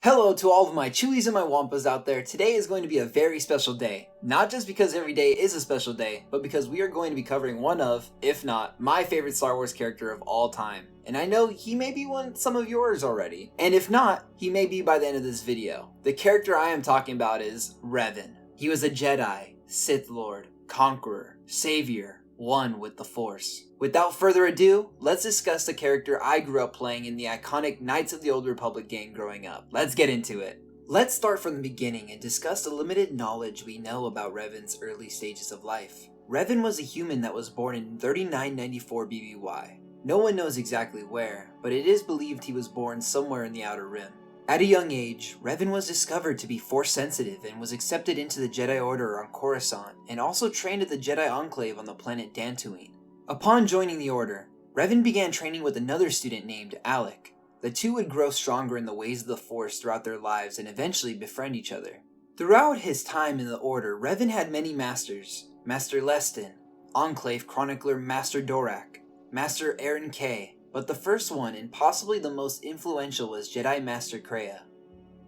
Hello to all of my Chewies and my Wampas out there. Today is going to be a very special day. Not just because every day is a special day, but because we are going to be covering one of, if not, my favorite Star Wars character of all time. And I know he may be some of yours already. And if not, he may be by the end of this video. The character I am talking about is Revan. He was a Jedi, Sith Lord, Conqueror, Savior, one with the Force. Without further ado, let's discuss the character I grew up playing in the iconic Knights of the Old Republic game growing up. Let's get into it. Let's start from the beginning and discuss the limited knowledge we know about Revan's early stages of life. Revan was a human that was born in 3994 BBY. No one knows exactly where, but it is believed he was born somewhere in the Outer Rim. At a young age, Revan was discovered to be Force sensitive and was accepted into the Jedi Order on Coruscant and also trained at the Jedi Enclave on the planet Dantooine. Upon joining the Order, Revan began training with another student named Alec. The two would grow stronger in the ways of the Force throughout their lives and eventually befriend each other. Throughout his time in the Order, Revan had many masters: Master Leston, Enclave Chronicler Master Dorak, Master Aaron K., but the first one, and possibly the most influential, was Jedi Master Kreia.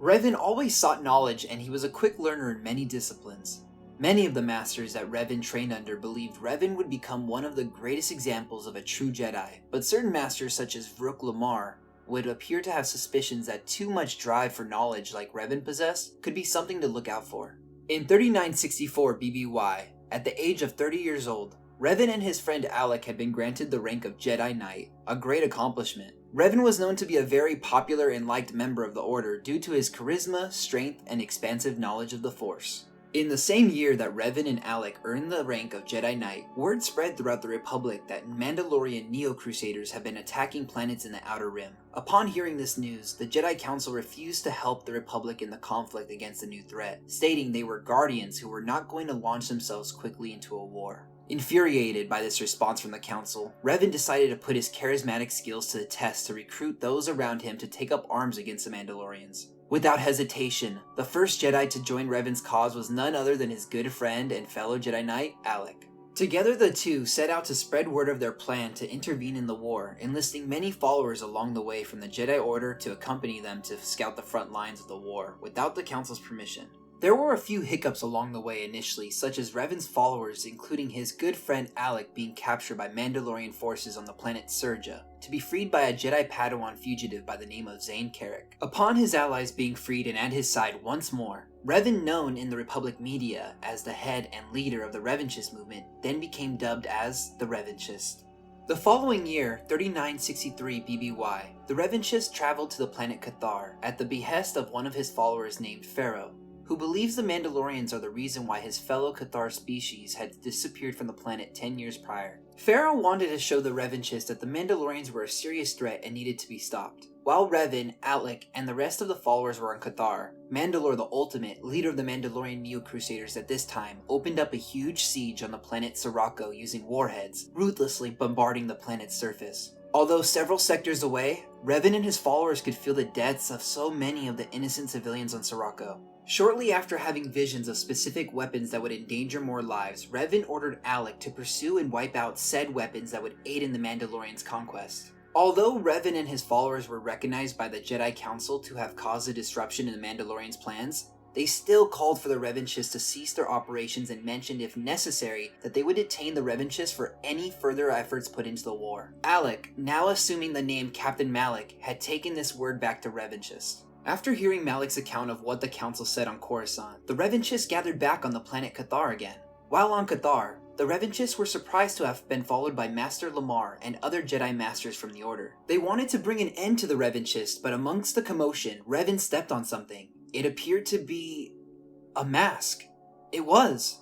Revan always sought knowledge, and he was a quick learner in many disciplines. Many of the masters that Revan trained under believed Revan would become one of the greatest examples of a true Jedi, but certain masters such as Vrook Lamar would appear to have suspicions that too much drive for knowledge like Revan possessed could be something to look out for. In 3964 BBY, at the age of 30 years old, Revan and his friend Alec had been granted the rank of Jedi Knight, a great accomplishment. Revan was known to be a very popular and liked member of the Order due to his charisma, strength, and expansive knowledge of the Force. In the same year that Revan and Alec earned the rank of Jedi Knight, word spread throughout the Republic that Mandalorian Neo Crusaders have been attacking planets in the Outer Rim. Upon hearing this news, the Jedi Council refused to help the Republic in the conflict against the new threat, stating they were guardians who were not going to launch themselves quickly into a war. Infuriated by this response from the Council, Revan decided to put his charismatic skills to the test to recruit those around him to take up arms against the Mandalorians. Without hesitation, the first Jedi to join Revan's cause was none other than his good friend and fellow Jedi Knight, Alec. Together the two set out to spread word of their plan to intervene in the war, enlisting many followers along the way from the Jedi Order to accompany them to scout the front lines of the war, without the Council's permission. There were a few hiccups along the way initially, such as Revan's followers, including his good friend Alec, being captured by Mandalorian forces on the planet Serja, to be freed by a Jedi Padawan fugitive by the name of Zane Carrick. Upon his allies being freed and at his side once more, Revan, known in the Republic media as the head and leader of the revanchist movement, then became dubbed as the Revanchist. The following year, 3963 BBY, the Revanchist traveled to the planet Cathar at the behest of one of his followers named Pharaoh, who believes the Mandalorians are the reason why his fellow Cathar species had disappeared from the planet 10 years prior. Pharaoh wanted to show the Revanchists that the Mandalorians were a serious threat and needed to be stopped. While Revan, Alec, and the rest of the followers were on Cathar, Mandalore the Ultimate, leader of the Mandalorian Neo Crusaders at this time, opened up a huge siege on the planet Sirocco using warheads, ruthlessly bombarding the planet's surface. Although several sectors away, Revan and his followers could feel the deaths of so many of the innocent civilians on Sirocco. Shortly after having visions of specific weapons that would endanger more lives, Revan ordered Alec to pursue and wipe out said weapons that would aid in the Mandalorians' conquest. Although Revan and his followers were recognized by the Jedi Council to have caused a disruption in the Mandalorians' plans, they still called for the Revanchists to cease their operations and mentioned, if necessary, that they would detain the Revanchists for any further efforts put into the war. Alec, now assuming the name Captain Malak, had taken this word back to Revanchists. After hearing Malak's account of what the Council said on Coruscant, the Revanchists gathered back on the planet Cathar again. While on Cathar, the Revanchists were surprised to have been followed by Master Lamar and other Jedi Masters from the Order. They wanted to bring an end to the Revanchists, but amongst the commotion, Revan stepped on something. It appeared to be a mask. It was.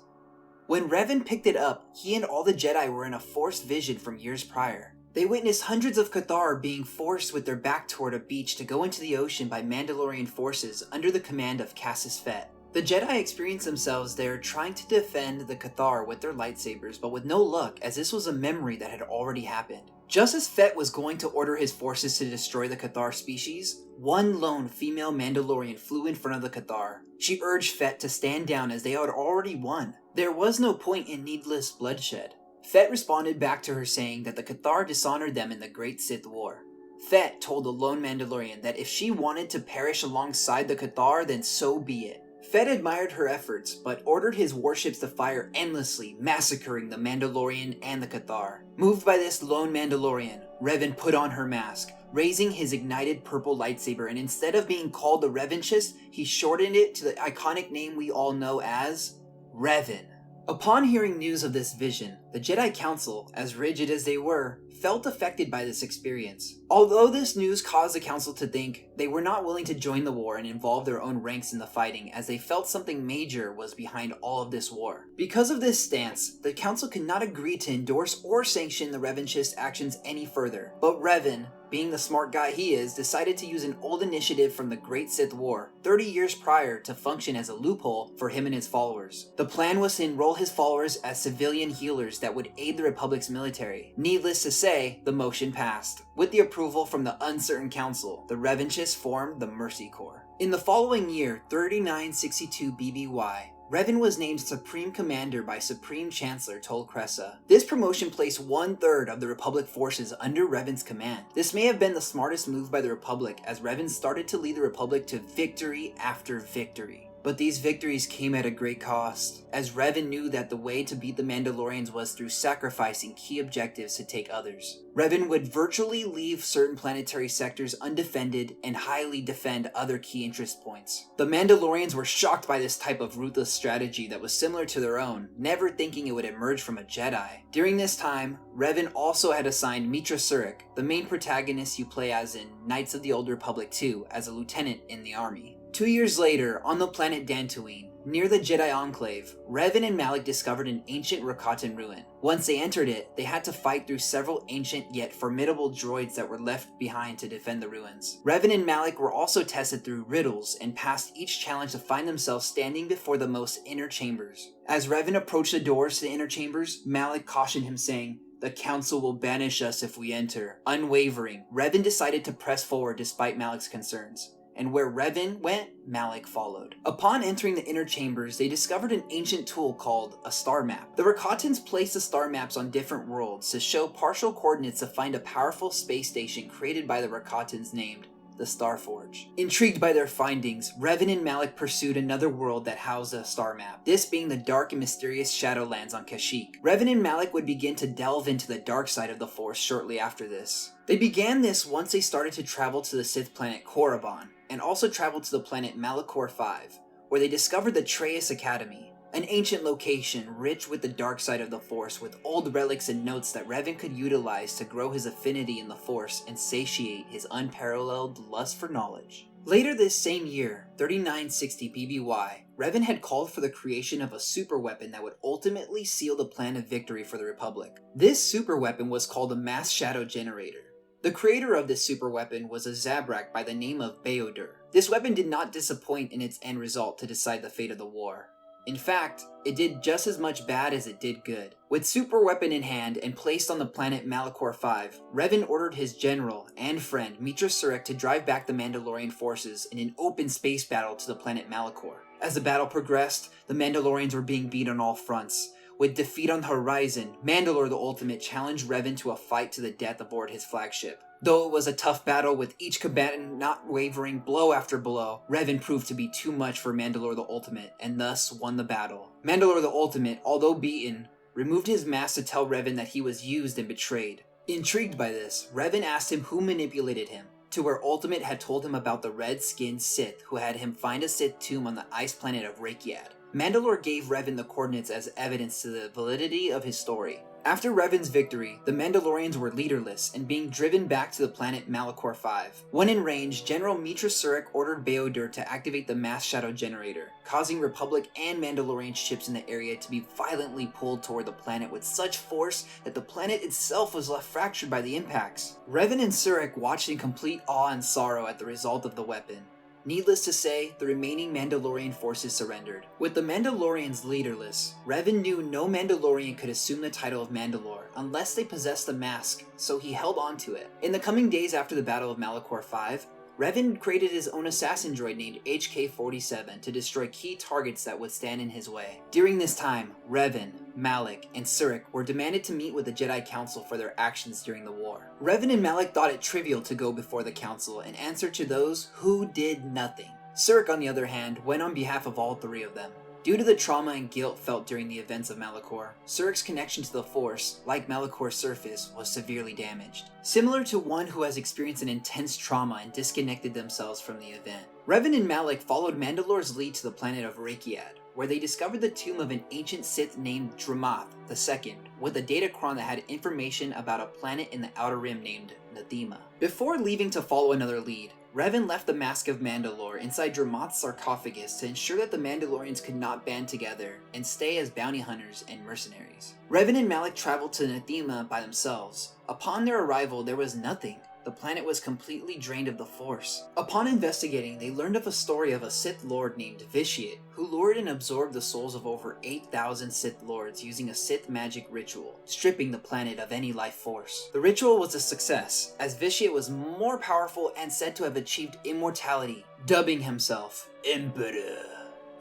When Revan picked it up, he and all the Jedi were in a forced vision from years prior. They witnessed hundreds of Cathar being forced with their back toward a beach to go into the ocean by Mandalorian forces under the command of Cassis Fett. The Jedi experienced themselves there trying to defend the Cathar with their lightsabers, but with no luck, as this was a memory that had already happened. Just as Fett was going to order his forces to destroy the Cathar species, one lone female Mandalorian flew in front of the Cathar. She urged Fett to stand down as they had already won. There was no point in needless bloodshed. Fett responded back to her saying that the Cathar dishonored them in the Great Sith War. Fett told the lone Mandalorian that if she wanted to perish alongside the Cathar, then so be it. Fett admired her efforts, but ordered his warships to fire endlessly, massacring the Mandalorian and the Cathar. Moved by this lone Mandalorian, Revan put on her mask, raising his ignited purple lightsaber, and instead of being called the revanchist, he shortened it to the iconic name we all know as Revan. Upon hearing news of this vision, the Jedi Council, as rigid as they were, felt affected by this experience. Although this news caused the Council to think, they were not willing to join the war and involve their own ranks in the fighting, as they felt something major was behind all of this war. Because of this stance, the Council could not agree to endorse or sanction the revanchist actions any further. But Revan, being the smart guy he is, decided to use an old initiative from the Great Sith War, 30 years prior, to function as a loophole for him and his followers. The plan was to enroll his followers as civilian healers that would aid the Republic's military. Needless to say, the motion passed. With the approval from the uncertain council, the revanchists formed the Mercy Corps. In the following year, 3962 BBY, Revan was named Supreme Commander by Supreme Chancellor Tol Kressa. This promotion placed 1/3 of the Republic forces under Revan's command. This may have been the smartest move by the Republic, as Revan started to lead the Republic to victory after victory. But these victories came at a great cost, as Revan knew that the way to beat the Mandalorians was through sacrificing key objectives to take others. Revan would virtually leave certain planetary sectors undefended and highly defend other key interest points. The Mandalorians were shocked by this type of ruthless strategy that was similar to their own, never thinking it would emerge from a Jedi. During this time, Revan also had assigned Meetra Surik, the main protagonist you play as in Knights of the Old Republic 2, as a lieutenant in the army. 2 years later, on the planet Dantooine, near the Jedi Enclave, Revan and Malak discovered an ancient Rakatan ruin. Once they entered it, they had to fight through several ancient yet formidable droids that were left behind to defend the ruins. Revan and Malak were also tested through riddles and passed each challenge to find themselves standing before the most inner chambers. As Revan approached the doors to the inner chambers, Malak cautioned him, saying, "The Council will banish us if we enter." Unwavering, Revan decided to press forward despite Malak's concerns. And where Revan went, Malak followed. Upon entering the inner chambers, they discovered an ancient tool called a star map. The Rakatans placed the star maps on different worlds to show partial coordinates to find a powerful space station created by the Rakatans named the Starforge. Intrigued by their findings, Revan and Malak pursued another world that housed a star map, this being the dark and mysterious Shadowlands on Kashyyyk. Revan and Malak would begin to delve into the dark side of the Force shortly after this. They began this once they started to travel to the Sith planet Korriban, and also traveled to the planet Malachor V, where they discovered the Treyas Academy, an ancient location rich with the dark side of the Force, with old relics and notes that Revan could utilize to grow his affinity in the Force and satiate his unparalleled lust for knowledge. Later this same year, 3960 BBY, Revan had called for the creation of a superweapon that would ultimately seal the plan of victory for the Republic. This superweapon was called the Mass Shadow Generator. The creator of this superweapon was a Zabrak by the name of Beodur. This weapon did not disappoint in its end result to decide the fate of the war. In fact, it did just as much bad as it did good. With superweapon in hand and placed on the planet Malachor V, Revan ordered his general and friend Meetra Surik to drive back the Mandalorian forces in an open space battle to the planet Malachor. As the battle progressed, the Mandalorians were being beat on all fronts. With defeat on the horizon, Mandalore the Ultimate challenged Revan to a fight to the death aboard his flagship. Though it was a tough battle with each combatant not wavering blow after blow, Revan proved to be too much for Mandalore the Ultimate and thus won the battle. Mandalore the Ultimate, although beaten, removed his mask to tell Revan that he was used and betrayed. Intrigued by this, Revan asked him who manipulated him, to where Ultimate had told him about the red-skinned Sith who had him find a Sith tomb on the ice planet of Rakyat. Mandalore gave Revan the coordinates as evidence to the validity of his story. After Revan's victory, the Mandalorians were leaderless and being driven back to the planet Malachor V. When in range, General Meetra Surik ordered Beodur to activate the Mass Shadow Generator, causing Republic and Mandalorian ships in the area to be violently pulled toward the planet with such force that the planet itself was left fractured by the impacts. Revan and Surik watched in complete awe and sorrow at the result of the weapon. Needless to say, the remaining Mandalorian forces surrendered. With the Mandalorians leaderless, Revan knew no Mandalorian could assume the title of Mandalore unless they possessed the mask, so he held on to it. In the coming days after the Battle of Malachor V, Revan created his own assassin droid named HK-47 to destroy key targets that would stand in his way. During this time, Revan, Malak, and Surik were demanded to meet with the Jedi Council for their actions during the war. Revan and Malak thought it trivial to go before the Council and answer to those who did nothing. Surik, on the other hand, went on behalf of all three of them. Due to the trauma and guilt felt during the events of Malachor, Surik's connection to the Force, like Malachor's surface, was severely damaged, similar to one who has experienced an intense trauma and disconnected themselves from the event. Revan and Malak followed Mandalore's lead to the planet of Rakiad, where they discovered the tomb of an ancient Sith named Dramath II, with a datachron that had information about a planet in the Outer Rim named Nathema. Before leaving to follow another lead, Revan left the Mask of Mandalore inside Dramath's sarcophagus to ensure that the Mandalorians could not band together and stay as bounty hunters and mercenaries. Revan and Malak traveled to Nathema by themselves. Upon their arrival, there was nothing. The planet was completely drained of the Force. Upon investigating, they learned of a story of a Sith Lord named Vitiate, who lured and absorbed the souls of over 8,000 Sith Lords using a Sith magic ritual, stripping the planet of any life force. The ritual was a success, as Vitiate was more powerful and said to have achieved immortality, dubbing himself Emperor.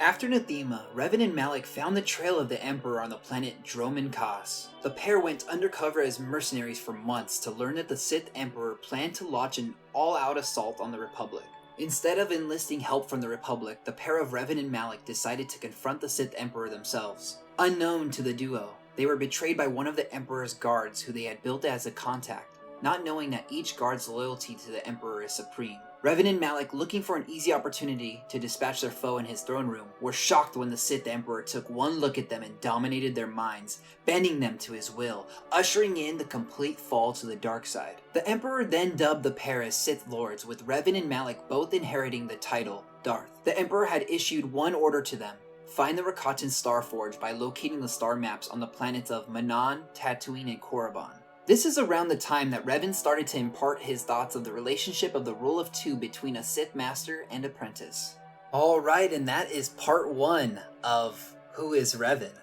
After Nathema, Revan and Malak found the trail of the Emperor on the planet Droman Kas. The pair went undercover as mercenaries for months to learn that the Sith Emperor planned to launch an all-out assault on the Republic. Instead of enlisting help from the Republic, the pair of Revan and Malak decided to confront the Sith Emperor themselves. Unknown to the duo, they were betrayed by one of the Emperor's guards who they had built as a contact, not knowing that each guard's loyalty to the Emperor is supreme. Revan and Malak, looking for an easy opportunity to dispatch their foe in his throne room, were shocked when the Sith Emperor took one look at them and dominated their minds, bending them to his will, ushering in the complete fall to the dark side. The Emperor then dubbed the pair as Sith Lords, with Revan and Malak both inheriting the title Darth. The Emperor had issued one order to them: find the Rakatan Star Forge by locating the star maps on the planets of Manan, Tatooine, and Korriban. This is around the time that Revan started to impart his thoughts of the relationship of the rule of two between a Sith Master and apprentice. Alright, and that is part 1 of Who is Revan?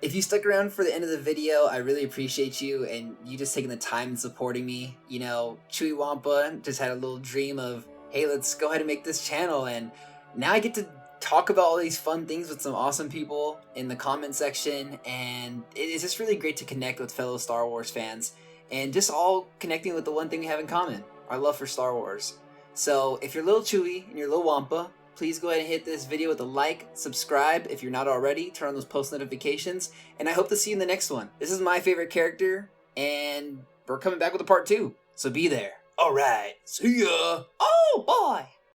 If you stuck around for the end of the video, I really appreciate you and you just taking the time and supporting me. You know, ChewyWampa just had a little dream of, hey, let's go ahead and make this channel, and now I get to talk about all these fun things with some awesome people in the comment section, and it's just really great to connect with fellow Star Wars fans. And just all connecting with the one thing we have in common, our love for Star Wars. So if you're a little Chewy and you're a little Wampa, please go ahead and hit this video with a like, subscribe if you're not already, turn on those post notifications, and I hope to see you in the next one. This is my favorite character, and we're coming back with a part 2, so be there. Alright, see ya! Oh boy!